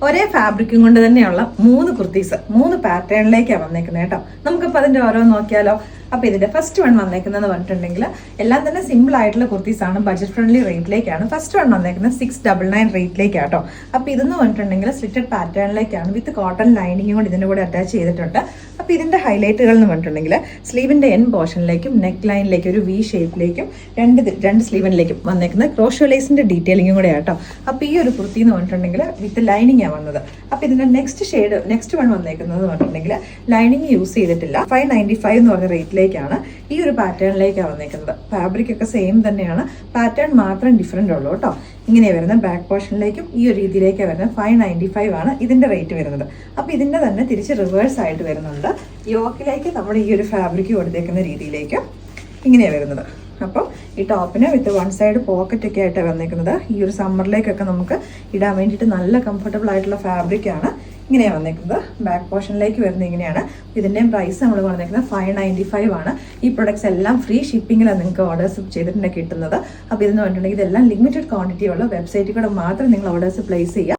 ഒരേ ഫാബ്രിക്കും കൊണ്ട് തന്നെയുള്ള 3 കുർത്തീസ് 3 പാറ്റേണിലേക്കാണ് വന്നേക്കുന്നത് കേട്ടോ. നമുക്കിപ്പോൾ അതിന്റെ ഓരോന്ന് നോക്കിയാലോ. അപ്പോൾ ഇതിന്റെ ഫസ്റ്റ് വൺ വന്നേക്കുന്നതെന്ന് പറഞ്ഞിട്ടുണ്ടെങ്കിൽ എല്ലാം തന്നെ സിമ്പിൾ ആയിട്ടുള്ള കുർത്തീസ് ആണ്, ബഡ്ജറ്റ് ഫ്രണ്ട്ലി റേറ്റിലേക്കാണ്. ഫസ്റ്റ് വൺ വന്നേക്കുന്നത് 699 റേറ്റിലേക്കാണ് കേട്ടോ. അപ്പോൾ ഇതെന്ന് പറഞ്ഞിട്ടുണ്ടെങ്കിൽ സ്ലിറ്റഡ് പാറ്റേണിലേക്കാണ് വിത്ത് കോട്ടൺ ലൈനിങ്ങും കൊണ്ട് ഇതിന്റെ കൂടെ അറ്റാച്ച് ചെയ്തിട്ടുണ്ട്. അപ്പോൾ ഇതിന്റെ ഹൈലൈറ്റുകൾ എന്ന് പറഞ്ഞിട്ടുണ്ടെങ്കിൽ സ്ലീവിന്റെ എൻ പോർഷനിലേക്കും നെക്ക് ലൈനിലേക്കും ഒരു വി ഷേപ്പിലേക്കും രണ്ട് സ്ലീവിലേക്കും വന്നേക്കുന്ന ക്രോഷ്യോലേസിന്റെ ഡീറ്റെയിലിംഗും കൂടെ ആട്ടോ. അപ്പോൾ ഈ ഒരു കുർത്തി എന്ന് പറഞ്ഞിട്ടുണ്ടെങ്കിൽ വിത്ത് ലൈനിങ് ആണ് വന്നത്. അപ്പോൾ ഇതിന്റെ നെക്സ്റ്റ് വൺ വന്നേക്കുന്നത് പറഞ്ഞിട്ടുണ്ടെങ്കിൽ ലൈനിങ് യൂസ് ചെയ്തിട്ടില്ല. 595 എന്ന് പറഞ്ഞ റേറ്റിലേക്കാണ് ഈ ഒരു പാറ്റേണിലേക്കാണ് വന്നേക്കുന്നത്. ഫാബ്രിക് ഒക്കെ സെയിം തന്നെയാണ്, പാറ്റേൺ മാത്രം ഡിഫറെന്റ് ഉള്ളൂ കേട്ടോ. ഇങ്ങനെ വരുന്ന ബാക്ക് പോർഷനിലേക്കും ഈ ഒരു രീതിയിലേക്കാണ് വരുന്നത്. 595 ആണ് ഇതിന്റെ റേറ്റ് വരുന്നത്. അപ്പോൾ ഇതിന്റെ തന്നെ തിരിച്ച് റിവേഴ്സ് ആയിട്ട് വരുന്നുണ്ട്. യോക്കിലേക്ക് നമ്മൾ ഈ ഒരു ഫാബ്രിക് കൊടുത്തേക്കുന്ന രീതിയിലേക്ക് ഇങ്ങനെയാണ് വരുന്നത്. അപ്പം ഈ ടോപ്പിന് വിത്ത് വൺ സൈഡ് പോക്കറ്റ് ഒക്കെ ആയിട്ട് വന്നേക്കുന്നത്. ഈ ഒരു സമ്മറിലേക്കൊക്കെ നമുക്ക് ഇടാൻ വേണ്ടിയിട്ട് നല്ല കംഫർട്ടബിൾ ആയിട്ടുള്ള ഫാബ്രിക് ആണ്. ഇങ്ങനെയാണ് വന്നേക്കുന്നത്. ബാക്ക് പോർഷനിലേക്ക് വരുന്നത് ഇങ്ങനെയാണ്. ഇതിൻ്റെയും പ്രൈസ് നമ്മൾ പറഞ്ഞേക്കുന്നത് 595 ആണ്. ഈ പ്രൊഡക്ട്സ് എല്ലാം ഫ്രീ ഷിപ്പിങ്ങിലാണ് നിങ്ങൾക്ക് ഓർഡേഴ്സ് ചെയ്തിട്ടുണ്ടെങ്കിൽ കിട്ടുന്നത്. അപ്പോൾ ഇതെന്ന് പറഞ്ഞിട്ടുണ്ടെങ്കിൽ ഇതെല്ലാം ലിമിറ്റഡ് ക്വാണ്ടിറ്റി ഉള്ള വെബ്സൈറ്റിൽ കൂടെ മാത്രം നിങ്ങൾ ഓർഡേഴ്സ് പ്ലേസ് ചെയ്യുക.